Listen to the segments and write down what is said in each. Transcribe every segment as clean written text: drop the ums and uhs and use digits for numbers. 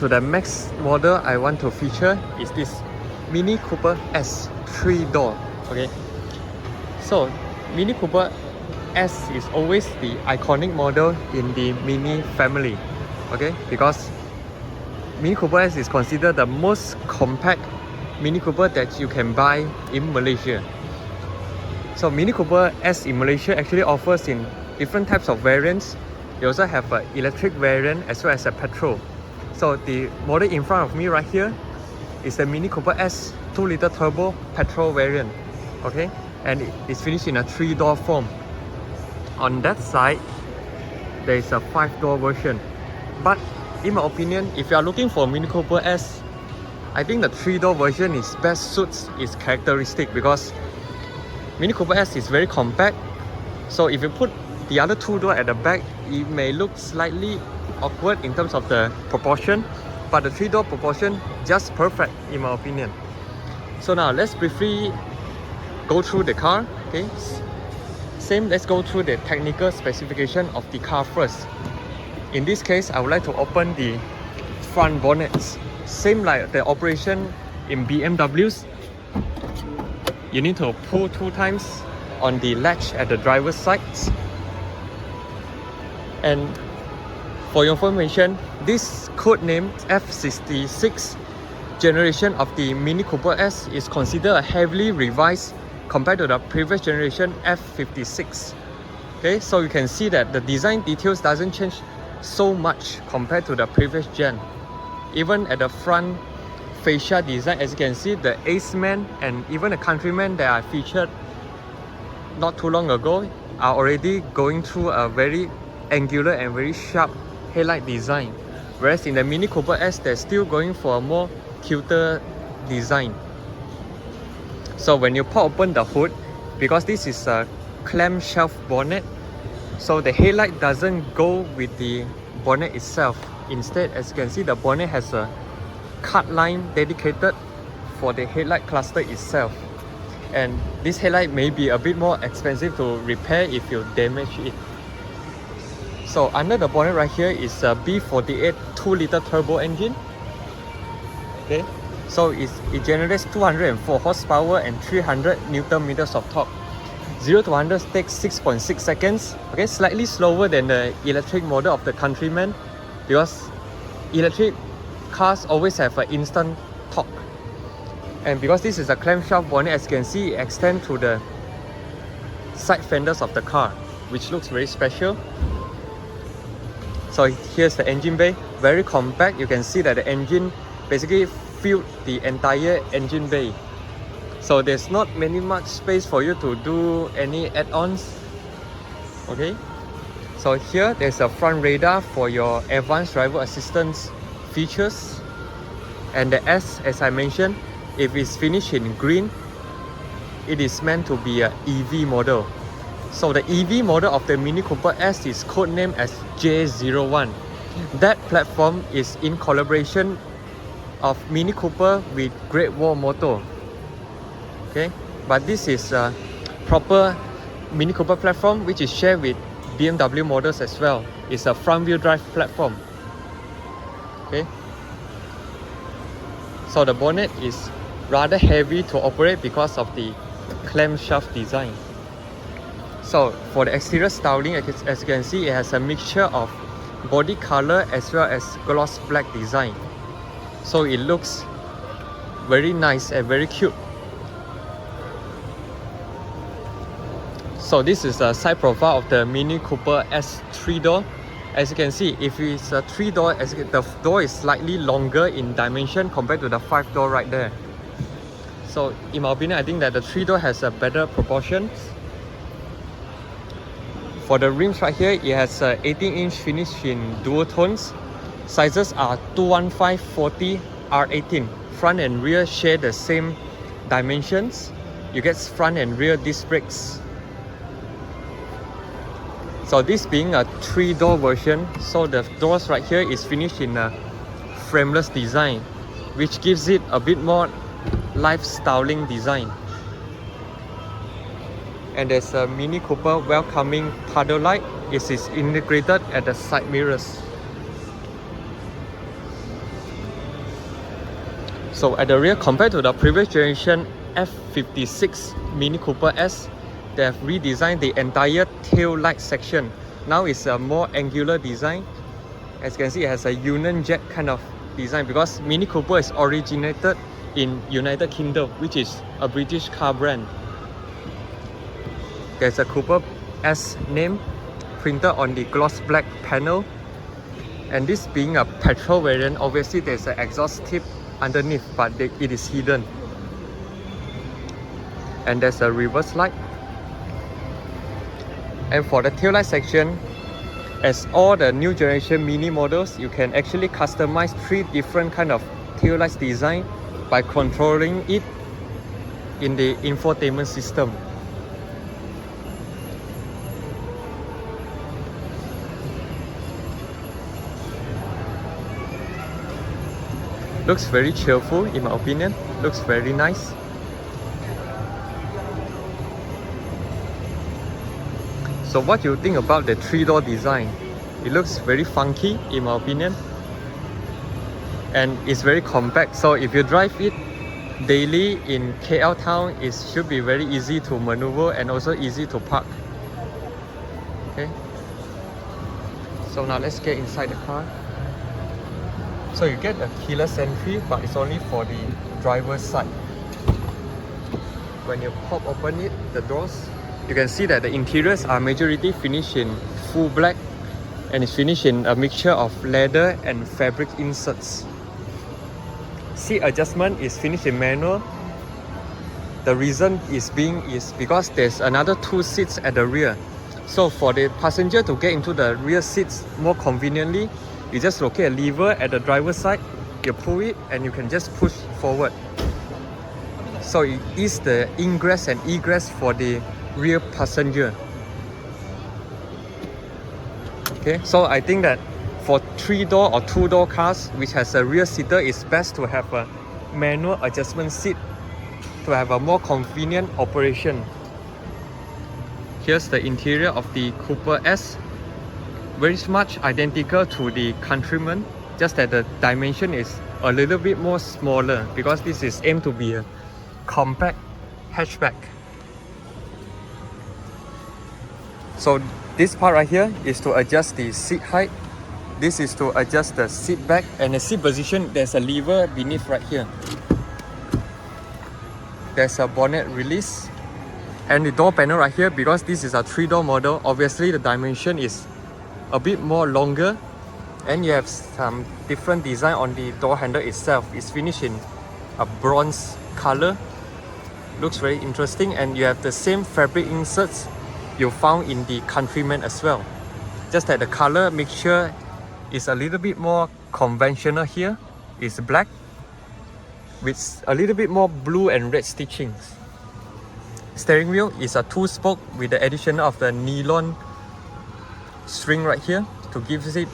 So the next model I want to feature is this Mini Cooper S 3-door. Okay, so Mini Cooper S is always the iconic model in the Mini family. Okay, because Mini Cooper S is considered the most compact Mini Cooper that you can buy in Malaysia. So Mini Cooper S in Malaysia actually offers in different types of variants. They also have an electric variant as well as a petrol. So the model in front of me right here is the Mini Cooper S 2-liter turbo petrol variant. Okay, and it is finished in a 3-door form. On that side, there is a 5-door version. But in my opinion, if you are looking for Mini Cooper S, I think the 3-door version is best suits its characteristic, because Mini Cooper S is very compact. So if you put the other 2-door at the back, it may look slightly awkward in terms of the proportion, but the 3-door proportion just perfect in my opinion. So now let's briefly go through the car. Okay, let's go through the technical specification of the car first. In this case, I would like to open the front bonnets. Same like the operation in BMWs, you need to pull 2 times on the latch at the driver's side. And for your information, this codename F66 generation of the Mini Cooper S is considered a heavily revised compared to the previous generation F56. Okay, so you can see that the design details doesn't change so much compared to the previous gen. Even at the front fascia design, as you can see, the Aceman and even the Countryman that I featured not too long ago are already going through a very angular and very sharp headlight design, whereas in the Mini Cooper S, they're still going for a more cuter design. So when you pop open the hood, because this is a clamshell bonnet, so the headlight doesn't go with the bonnet itself. Instead, as you can see, the bonnet has a cut line dedicated for the headlight cluster itself, and this headlight may be a bit more expensive to repair if you damage it. So under the bonnet right here is a B48 2-liter turbo engine. Okay, so it generates 204 horsepower and 300 Newton meters of torque. 0 to 100 takes 6.6 seconds. Okay, slightly slower than the electric model of the Countryman, because electric cars always have an instant torque. And because this is a clamshell bonnet, as you can see, it extends to the side fenders of the car, which looks very special. So here's the engine bay, very compact. You can see that the engine basically filled the entire engine bay. So there's not much space for you to do any add-ons. Okay, so here there's a front radar for your advanced driver assistance features. And the S, as I mentioned, if it's finished in green, it is meant to be an EV model. So the EV model of the Mini Cooper S is codenamed as J01. That platform is in collaboration of Mini Cooper with Great Wall Motor. Okay, but this is a proper Mini Cooper platform which is shared with BMW models as well. It's a front-wheel drive platform. Okay, so the bonnet is rather heavy to operate because of the clamshell design. So for the exterior styling, as you can see, it has a mixture of body color as well as gloss black design. So it looks very nice and very cute. So this is a side profile of the Mini Cooper S 3-door. As you can see, if it's a 3-door, the door is slightly longer in dimension compared to the 5-door right there. So in my opinion, I think that the 3-door has a better proportion. For the rims right here, it has a 18-inch finish in dual tones. Sizes are 215, 40, R18. Front and rear share the same dimensions. You get front and rear disc brakes. So this being a 3-door version, so the doors right here is finished in a frameless design, which gives it a bit more lifestyling design. And there's a Mini Cooper welcoming paddle light. It is integrated at the side mirrors. So at the rear, compared to the previous generation F56 Mini Cooper S, they have redesigned the entire tail light section. Now it's a more angular design. As you can see, it has a Union Jack kind of design because Mini Cooper is originated in United Kingdom, which is a British car brand. There's a Cooper S name printed on the gloss black panel. And this being a petrol variant, obviously there's an exhaust tip underneath, but it is hidden. And there's a reverse light. And for the taillight section, as all the new generation Mini models, you can actually customize 3 different kind of taillights design by controlling it in the infotainment system. Looks very cheerful in my opinion, looks very nice. So what do you think about the 3-door design? It looks very funky in my opinion. And it's very compact, so if you drive it daily in KL town, it should be very easy to maneuver and also easy to park. Okay. So now let's get inside the car. So you get a keyless entry, but it's only for the driver's side. When you pop open it, the doors, you can see that the interiors are majority finished in full black, and it's finished in a mixture of leather and fabric inserts. Seat adjustment is finished in manual. The reason is because there's another 2 seats at the rear. So for the passenger to get into the rear seats more conveniently, you just locate a lever at the driver's side, you pull it and you can just push forward. So it is the ingress and egress for the rear passenger. Okay, so I think that for 3-door or 2-door cars which has a rear seater, it's best to have a manual adjustment seat to have a more convenient operation. Here's the interior of the Cooper S. Very much identical to the Countryman, just that the dimension is a little bit more smaller because this is aimed to be a compact hatchback. So this part right here is to adjust the seat height. This is to adjust the seat back, and the seat position, there's a lever beneath right here. There's a bonnet release. And the door panel right here, because this is a 3-door model, obviously the dimension is a bit more longer, and you have some different design on the door handle itself. It's finished in a bronze color. Looks very interesting, and you have the same fabric inserts you found in the Countryman as well. Just that the color mixture is a little bit more conventional here. It's black with a little bit more blue and red stitchings. Steering wheel is a 2-spoke with the addition of the nylon string right here to give it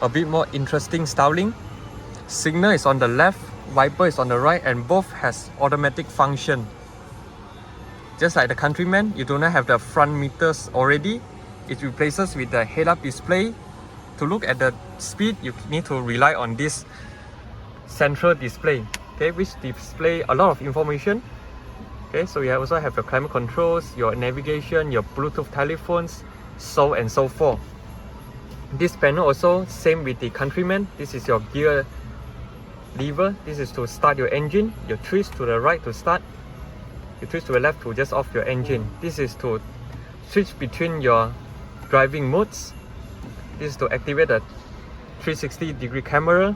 a bit more interesting styling. Signal is on the left, wiper is on the right, and both has automatic function. Just like the Countryman, you do not have the front meters already. It replaces with the head-up display. To look at the speed, you need to rely on this central display, okay, which display a lot of information. Okay, so you also have your climate controls, your navigation, your Bluetooth telephones, so and so forth. This panel also same with the Countryman. This is your gear lever. This is to start your engine. You twist to the right to start. You twist to the left to just off your engine. This is to switch between your driving modes. This is to activate the 360-degree camera.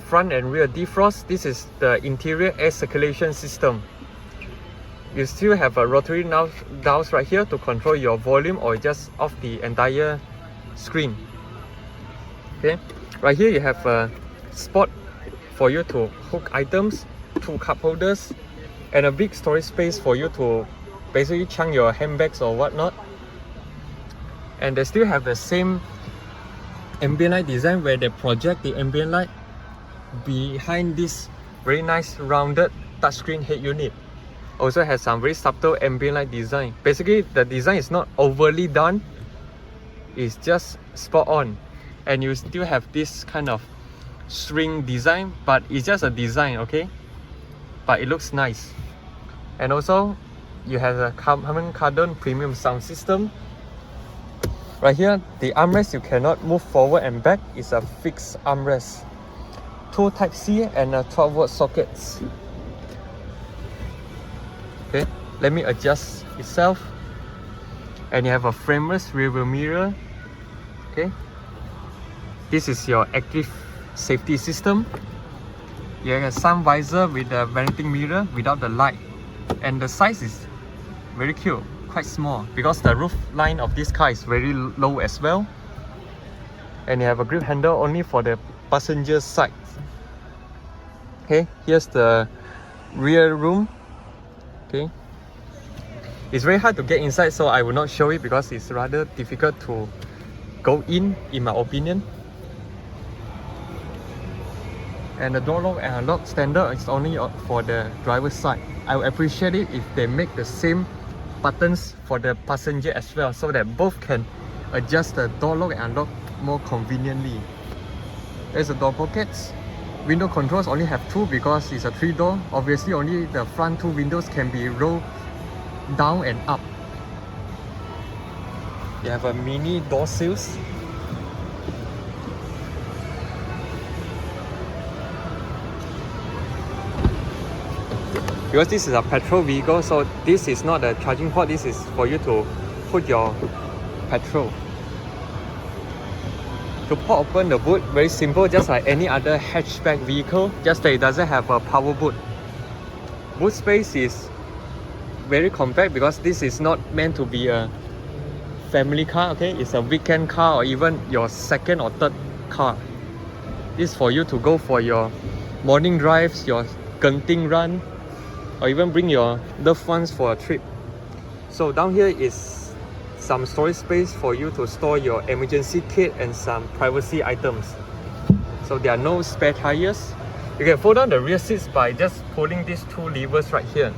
Front and rear defrost. This is the interior air circulation system. You still have a rotary dials right here to control your volume or just off the entire screen. Okay, right here you have a spot for you to hook items, 2 cup holders, and a big storage space for you to basically chunk your handbags or whatnot. And they still have the same ambient light design where they project the ambient light behind this very nice rounded touchscreen head unit. Also has some very subtle ambient light design. Basically the design is not overly done, it's just spot on. And you still have this kind of string design, but it's just a design, okay? But it looks nice. And also you have a Harman Kardon premium sound system. Right here, the armrest you cannot move forward and back is a fixed armrest. 2 Type-C and 12-volt sockets. Okay, let me adjust itself. And you have a frameless rear view mirror. Okay, this is your active safety system. You have a sun visor with a venting mirror without the light, and the size is very cute, quite small, because the roof line of this car is very low as well. And you have a grip handle only for the passenger side. Okay, here's the rear room. Okay, it's very hard to get inside, so I will not show it because it's rather difficult to go in my opinion. And the door lock and lock standard is only for the driver's side. I would appreciate it if they make the same buttons for the passenger as well, so that both can adjust the door lock and unlock more conveniently. There's the door pockets. Window controls only have 2 because it's a 3-door. Obviously only the front 2 windows can be rolled down and up. You have a mini door sills. Because this is a petrol vehicle, so this is not a charging port, this is for you to put your petrol. To pop open the boot, very simple, just like any other hatchback vehicle, just that it doesn't have a power boot. Boot space is very compact because this is not meant to be a family car, okay? It's a weekend car or even your second or third car. This is for you to go for your morning drives, your Genting run, or even bring your loved ones for a trip. So down here is some storage space for you to store your emergency kit and some privacy items. So there are no spare tires. You can fold down the rear seats by just pulling these 2 levers right here.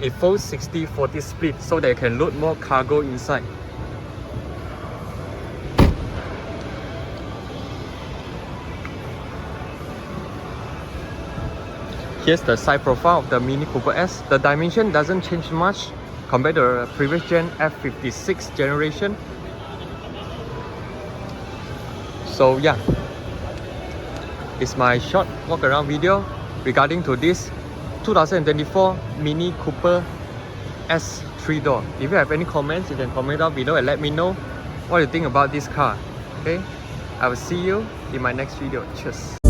It folds 60-40 split so that you can load more cargo inside. Here's the side profile of the Mini Cooper S. The dimension doesn't change much compared to the previous gen F56 generation. So yeah, it's my short walk around video regarding to this 2024 Mini Cooper S 3-door. If you have any comments, you can comment down below and let me know what you think about this car. Okay, I will see you in my next video. Cheers.